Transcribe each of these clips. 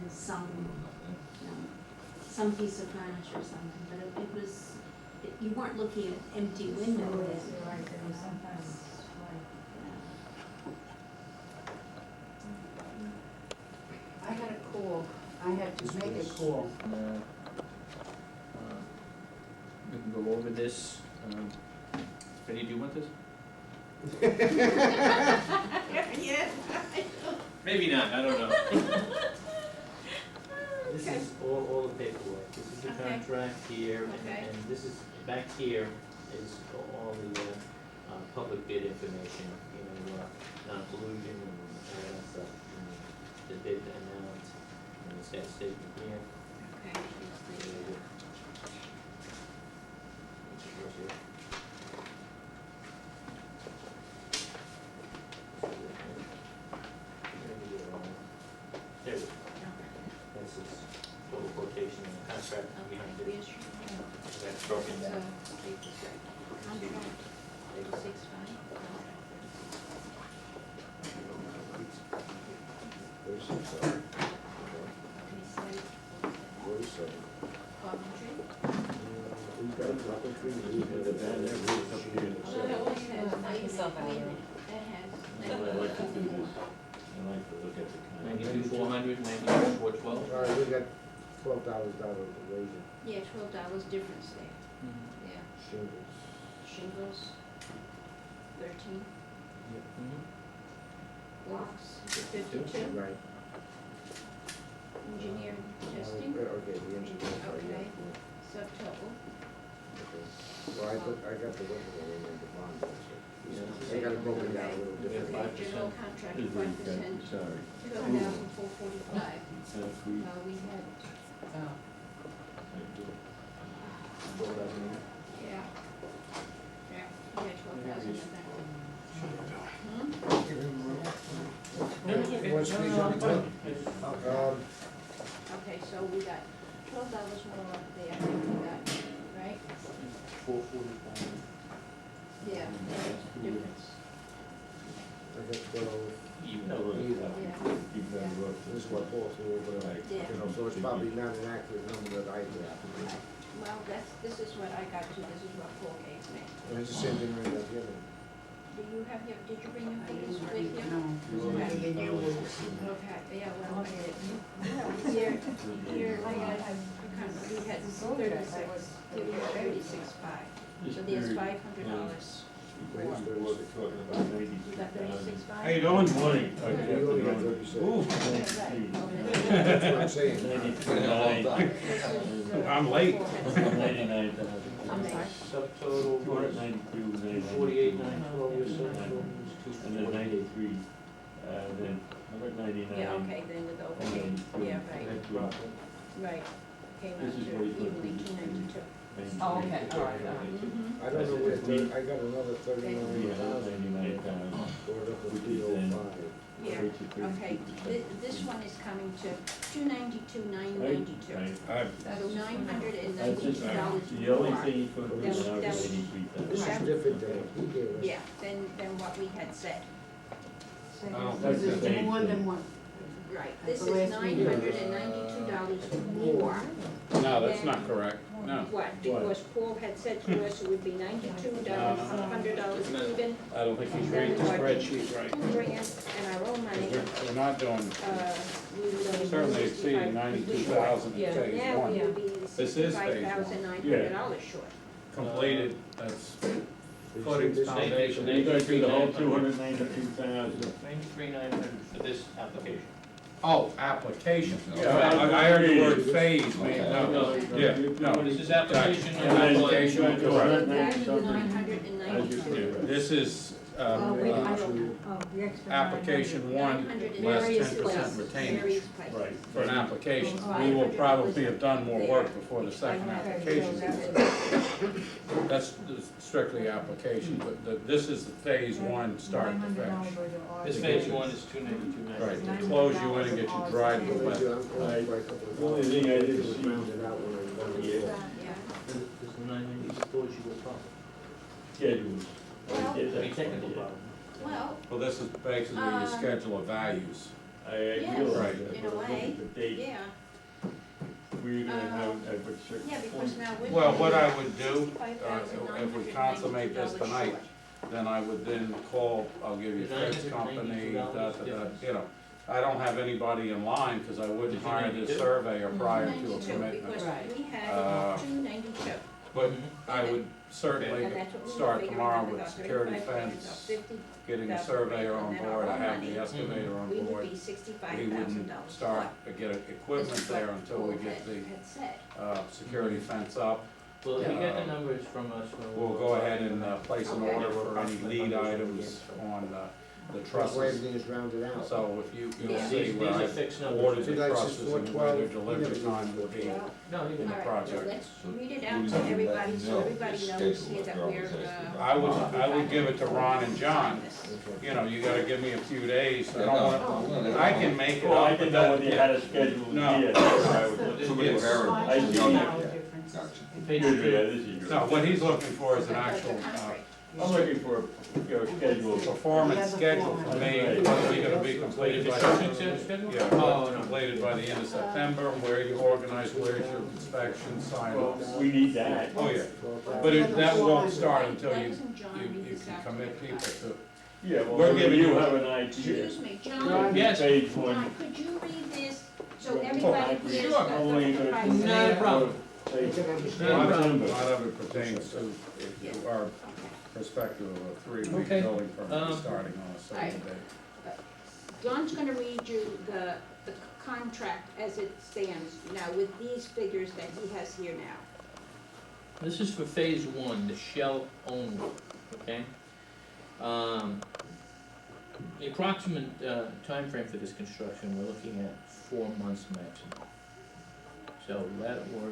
and some, you know, some piece of furniture or something, but it was, you weren't looking at empty windows. Right, there was sometimes, Yeah. I had a call, I had to make a call. We can go over this. Betty, do you want this? Yeah. Maybe not, I don't know. This is all the paperwork. This is the Okay. contract here, Okay. and this is, back here is all the public bid information, you know, non-pollution and all that stuff. And the bid amount, and it's got a statement here. Okay. There we go. This is total quotation and the contract behind it. That's broken down. Contract, 36.5. Coventry. We've got a couple of trees, we've got a band there, we've got a couple here. Well, I like to do this. I like to look at the contract. 92,400, 92,412. All right, we got $12 down on the razor Yeah, $12 difference there, yeah. shingles. Shingles, 13. Blocks, 52. Right. Engineering testing, Okay, the engineer, sorry, yeah, Okay. yeah, subtotal. okay. Well, I got the original one and the bond also. Yeah. I got it broken down a little We got different. 5%. General contract, 5%, Sorry. 12,445. FSQ. We had, yeah, yeah, we had 12,000 of that. What's the other? Okay, so we got $12 more up there, I think we got, right? 445. Yeah, difference. I got 12, Even. Yeah. this is what falls through, but, Yeah. you know, so it's probably not an accurate number that I have. Well, this is what I got to, this is what Paul gave me. And it's the same thing right at the end. Did you bring your I figures didn't with you? know. Okay. You knew it was. Okay, yeah, well, I did. Here, I had, we had 36.5, so there's $500 Wait, more. Talking about You got 36.5? How you doing? Morning. You only got 36. Right. That's what I'm saying. I'm late. I'm sorry. Subtotal was 292, 248, 912, your subtotal was and then 248. 93, then 199. Yeah, okay, then with overhead, yeah, right, Net profit. right. Came out This is to what he's going evenly to do. 292. Oh, okay, all right, Mhm. I don't know where, I got another 39,000. 99,000. Stored up with Which is then- 305. Yeah, okay, this one is coming to 292,992. Right. So $992 That's just, the only thing you put That in now was- is 83,000. This is different than he gave us. Yeah, than what we had said. Oh, This that's is the same more than thing. one. Right, this The is last meeting. $992 more. No, that's not correct, no. What? Because Paul had said to us it would be $92, $100 even, I don't think he's reading the spreadsheet right. $2,000 and our own money. We're not doing, We would only certainly be exceeding 92,000 in Yeah. phase Now we one. would be This is phase one. $65,900 short. Completed, that's You footing, see this? foundation. You're gonna do the whole 292,000. 93,900 for this application. Oh, application. Yeah, I heard the word phase, man, no, yeah, no. This is application Gotcha. number Application, one. correct. $992. This is, application one, less 10% retainage. Various places. Right, for an application. We will probably have done more work before the second application. That's strictly application, but this is the phase one, start to finish. This phase one is 292,900. Right, to close you in and get you dried I'm with going wet. to- I'm going by a couple of The only dollars. thing I didn't It was see- rounded out when I was done. Yeah. Does the 990 support you with profit? Schedules. Well- Any technical problem? Well, Well, this is basically your schedule of values. I Yes, realize in that, a but look way, at the date, yeah, we're gonna have, at a certain yeah, because point. now we're. Well, what I would do, $65,992 if we consummate this tonight, short. then I would then call, I'll give you Fred's company, you know. I don't have anybody in line, cause I wouldn't hire this surveyor prior to a 292, commitment. because Right. we had Uh, 292. But I would certainly And that's what we were start figuring tomorrow out, with about security 35 fence, grand, about getting a 50,000 surveyor on and then board, I our have money, the excavator on we would board. be We $65,000 wouldn't start to get equipment there until we get the, Had said. security fence up. Well, he got the numbers from us when we We'll were go ahead talking and about- place an Okay. order for any lead items on the trusses. Everything is rounded out. So if you'll Yeah. see These where are I fixed ordered numbers. the So that's trusses just and when 412, their delivery time will be. No, he All didn't. right, project. well, let's read it out to everybody, so everybody knows here that we're, I would give it to Ron and John. You know, you gotta give me a few days, I don't wanna, I can make it Well, I up, but didn't know whether you had that, a schedule to be No. at, that's why I was just. Too many Yes. variables. I see. $500 difference. Page Good, two. yeah, this is good. no, what he's looking for is an actual, I'm looking for, you know, schedule. performance schedule for me, whether you're gonna be completed by. Construction schedule? Yeah, Oh, no. completed by the end of September, where you organize, where's your inspection, sign Well, offs. we need that. Oh, yeah, but that won't start until you, Ladies and John, read you this can out commit to people everybody. to. Yeah, well, We're maybe giving you you- have an idea. Excuse me, John, Yes. Page John, one. could you read this, so Well, everybody sure. hears Sure. the Only the the- price? Not a problem. Say, You can A understand. lot September. of it pertains to our perspective of a 3-week Okay. building permit Um, starting on a certain Alright. day. John's gonna read you the contract as it stands now with these figures that he has here now. This is for phase one, the shell only, okay? The approximate timeframe for this construction, we're looking at 4 months maximum. So that we're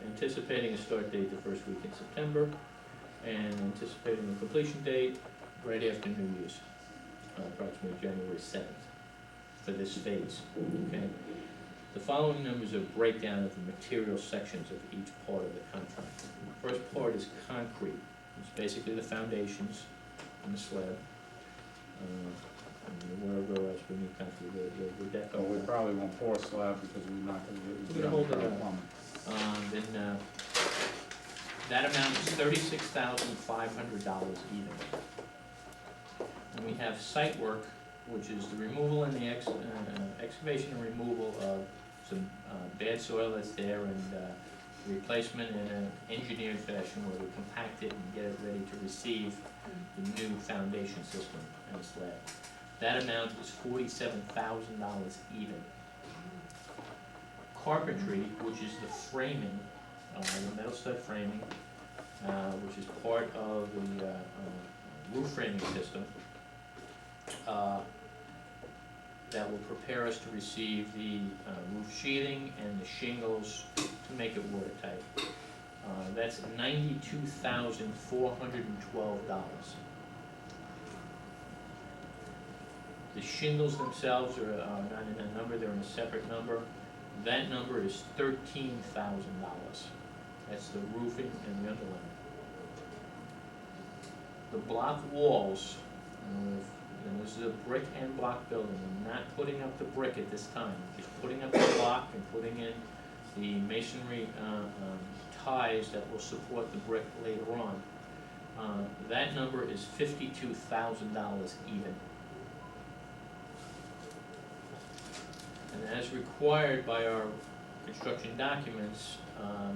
anticipating a start date the first week in September, and anticipating a completion date right after New Year's, approximately January 7th, for this phase, okay? The following numbers are a breakdown of the material sections of each part of the contract. The first part is concrete, it's basically the foundations and the slab. And wherever else we need concrete, the deck. So we probably won't pour slab because we're not gonna We're get gonna hold it underground up. plumbing. Then, that amount is $36,500 even. And we have site work, which is the removal and the excavation and removal of some bad soil that's there, and replacement in an engineered fashion where we compact it and get it ready to receive the new foundation system and slab. That amount is $47,000 even. Carpentry, which is the framing, the metal stud framing, which is part of the roof framing system, that will prepare us to receive the roof sheathing and the shingles to make it watertight. That's $92,412. The shingles themselves are not in a number, they're in a separate number. That number is $13,000. That's the roofing and the underlayment. The block walls, and this is a brick and block building, we're not putting up the brick at this time, we're just putting up the block and putting in the masonry ties that will support the brick later on. That number is $52,000 even. And as required by our construction documents,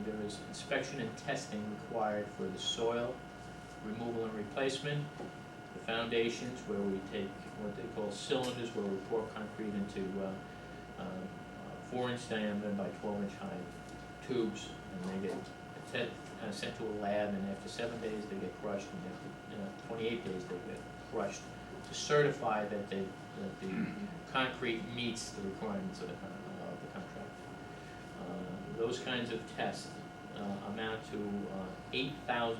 there is inspection and testing required for the soil removal and replacement, the foundations where we take what they call cylinders, where we pour concrete into 4-inch diameter by 12-inch high tubes, and they get sent to a lab, and after 7 days they get crushed, and after 28 days they get crushed to certify that the concrete meets the requirements of the contract. Those kinds of tests amount to $8,000.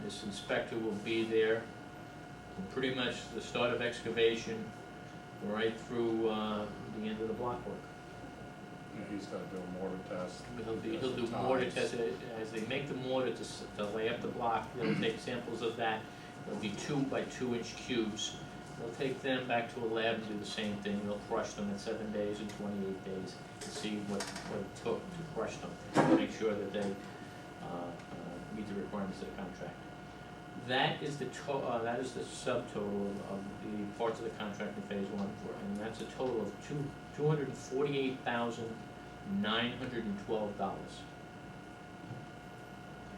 This inspector will be there from pretty much the start of excavation right through the end of the block work. Yeah, he's gotta do a mortar test. He'll do mortar tests, as they make the mortar to lay up the block, he'll take samples of that, They'll be 2 by 2 inch cubes. They'll take them back to a lab and do the same thing. They'll crush them in 7 days and 28 days to see what it took to crush them, to make sure that they meet the requirements of the contract. That is the subtotal of the parts of the contract in phase one, and that's a total of $248,912.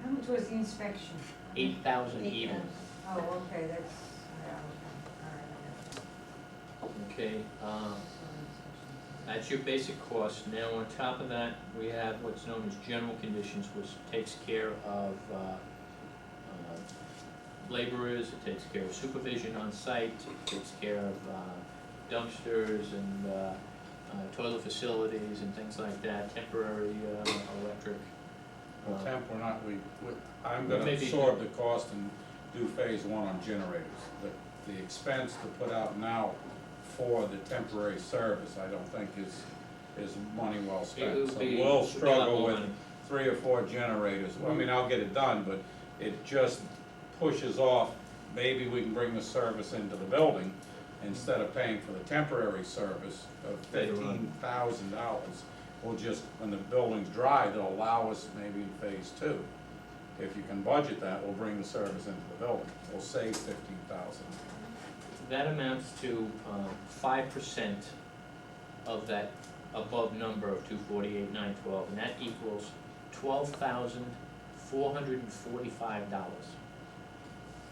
How much was the inspection? 8,000 even. Oh, okay, that's, yeah, okay, Okay, that's your basic cost. Now, on top of that, we have what's known as general conditions, which takes care of laborers, it takes care of supervision on site, it takes care of dumpsters and toilet facilities and things like that, temporary electric. Well, temp, we're not, I'm But gonna maybe- absorb the cost and do phase one on generators. The expense to put out now for the temporary service, I don't think is money well It spent. would So be- we'll would be a lot struggle more with money. 3 or 4 generators. I mean, I'll get it done, but it just pushes off, maybe we can bring the service into the building instead of paying for the temporary service of $15,000. We'll just, when the building's dry, they'll allow us maybe in phase 2. If you can budget that, we'll bring the service into the building. We'll save $15,000. That amounts to 5% of that above number of 248,912, and that equals $12,445.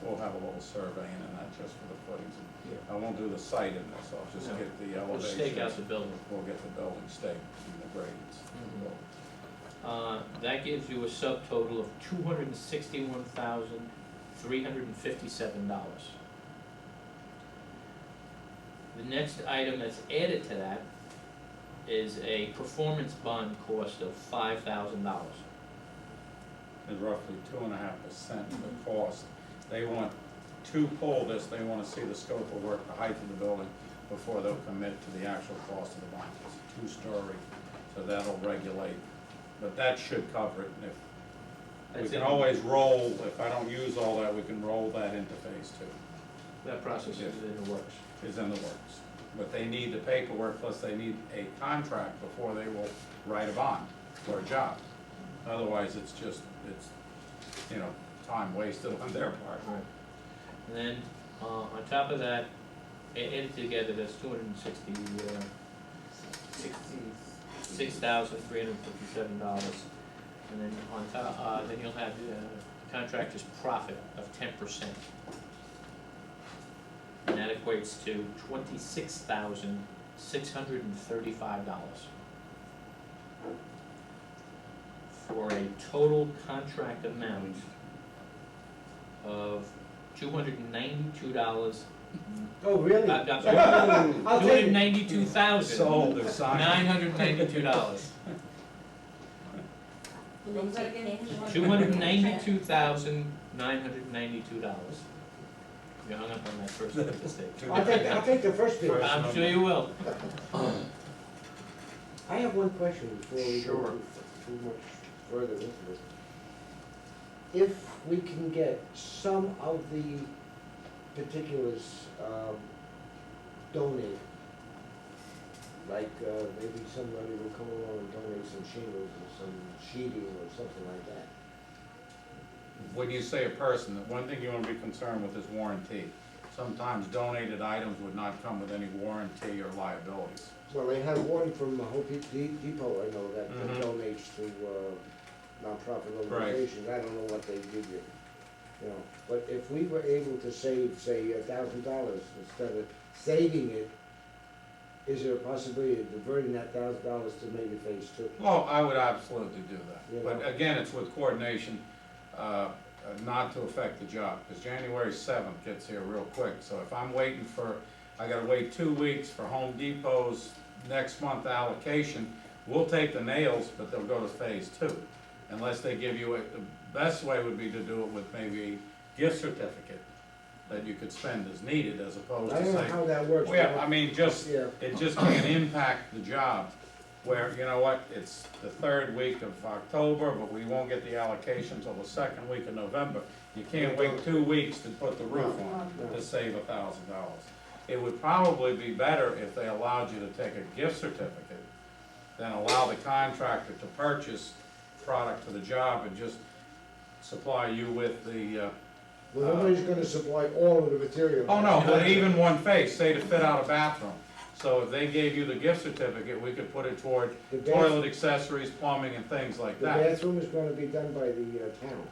We'll have a little surveying and that just for the footings. Yeah. I won't do the site in this, I'll just No. get the We'll elevation. stake out the building. We'll get the building staked and the grades. That gives you a subtotal of $261,357. The next item that's added to that is a performance bond cost of $5,000. Is roughly 2.5% of the cost. They want to pull this, they wanna see the scope of work, the height of the building, before they'll commit to the actual cost of the bond. It's a 2-story, so that'll regulate, but that should cover it. And if, we That's can it. always roll, if I don't use all that, we can roll that into phase 2, That process is in the works. is in the works. But they need the paperwork, plus they need a contract before they will write a bond for a job. Otherwise, it's time wasted on their part. Right. And then, on top of that, added together, that's $266,357. And then on top, then you'll have the contractor's profit of 10%. And that equates to $26,635. For a total contract amount of $292. Oh, really? I'll I'll two take hundred it. ninety-two thousand Sold, they're signed. $992. Will they take cash? $292,992. You hung up on that first mistake. I'll take the first bit. I'm sure you will. I have one question before we go Sure. too much further into this. If we can get some of the particulars donated, like maybe somebody will come along and donate some shingles or some sheeting or something like that. When you say a person, the one thing you want to be concerned with is warranty. Sometimes donated items would not come with any warranty or liabilities. Well, they have one from Home Depot, I know, that Mhm. donates to nonprofit Right. organizations. I don't know what they give you, you know. But if we were able to save, say, $1,000 instead of saving it, is there a possibility of diverting that $1,000 to maybe phase 2? Well, I would absolutely do that. You But know. again, it's with coordination, not to affect the job, because January 7th gets here real quick. So if I'm waiting I gotta wait 2 weeks for Home Depot's next month allocation, we'll take the nails, but they'll go to phase 2. Unless they give you the best way would be to do it with maybe a gift certificate that you could spend as needed, as opposed I to don't know saying, how that works. well, yeah, I mean, Yeah. it just can't impact the job where, you know what, it's the third week of October, but we won't get the allocation till the second week of November. You can't wait 2 weeks to put the roof on to save $1,000. It would probably be better if they allowed you to take a gift certificate than allow the contractor to purchase product for the job and just supply you with the, Well, nobody's gonna supply all of the material. oh no, but even one face, say to fit out a bathroom. So if they gave you the gift certificate, we could put it toward The toilet accessories, plumbing and things like The that. bathroom is gonna be done by the town.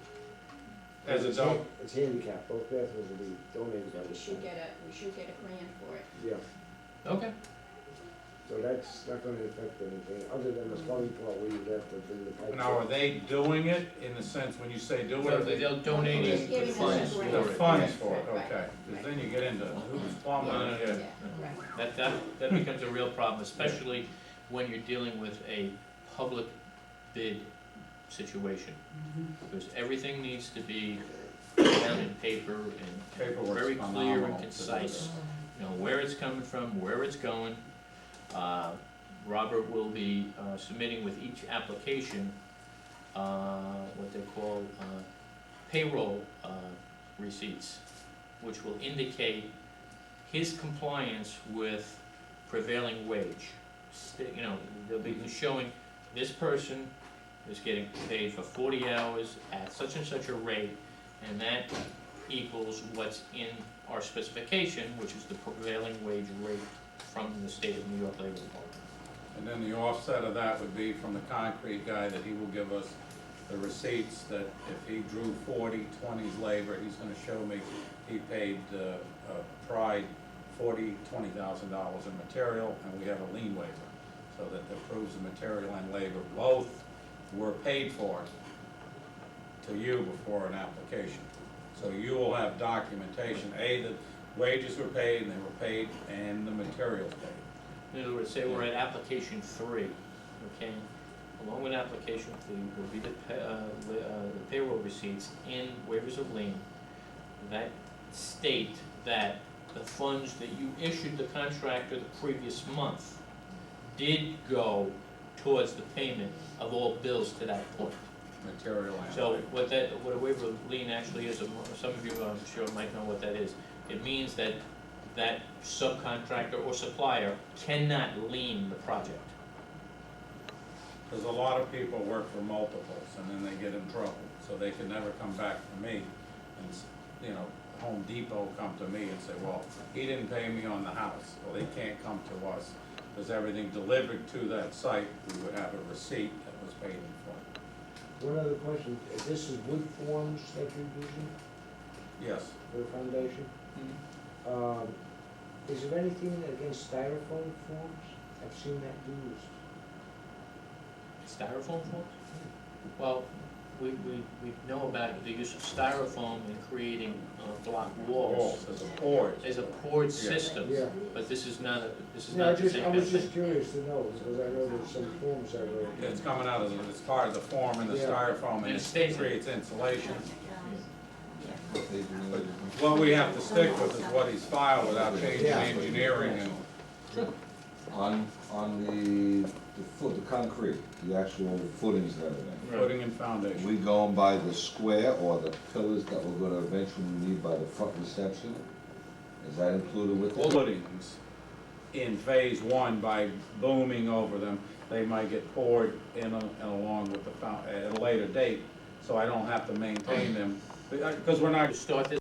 As a It's dog, It's handicapped, both bathrooms will be donated by the We should town. we should get a grant for it. Yeah, Okay. so that's not gonna affect anything, other than the plumbing part where you have to bring the pipes. now, are in. they doing it in the sense, when you say do it, are they They'll donate Just giving the us a funds grant. for the it. funds Right, for it, right, okay? right. Because then you get into who's plumbing, No, no, no, yeah. Yeah, right. That becomes a real problem, especially when you're dealing with a public bid situation. Because everything needs to be down in paper and Paperwork's very clear phenomenal and to do concise. You know, where it's coming from, where it's going. Robert will be submitting with each application, what they call payroll receipts, which will indicate his compliance with prevailing wage. You know, they'll be showing this person is getting paid for 40 hours at such and such a rate, and that equals what's in our specification, which is the prevailing wage rate from the state of New York Labor Department. And then the offset of that would be from the concrete guy, that he will give us the receipts that if he drew 40/20's labor, he's gonna show me he paid Pride $20,000 in material, and we have a lien waiver. So that proves the material and labor both were paid for to you before an application. So you will have documentation, A, the wages were paid, and they were paid, and the materials paid. In other words, say we're at application 3, okay? Along with application 3 will be the payroll receipts and waivers of lien that state that the funds that you issued the contractor the previous month did go towards the payment of all bills to that point. Material and So labor. what a waiver of lien actually is, some of you I'm sure might know what that is. It means that that subcontractor or supplier cannot lien the project. Because a lot of people work for multiples, and then they get in trouble, so they can never come back to me. And, you know, Home Depot come to me and say, well, he didn't pay me on the house. Well, they can't come to us, because everything delivered to that site, we would have a receipt that was paid in full. One other question, this is wood forms that you're using Yes, for the foundation? Is there anything against styrofoam forms? I've seen that used. Styrofoam forms? Well, we know about the use of styrofoam in creating block walls. walls, as a board. There's a poured system, Yeah. but this is not the No, I same kind was of just thing. curious to know, because I know there's some forms that were. It's coming out as part of the form and the Yeah. styrofoam, and And it it stays in. creates insulation. Yeah. What we have to stick with is what he's filed without changing Yeah. engineering and On the foot, the concrete, the actual footings and everything. footing and foundation. We going by the square or the pillars that we're gonna eventually need by the front reception? Is that included with it? Footings in phase 1 by booming over them, they might get poured in and along with the at a later date, so I don't have to maintain them, because we're not To start this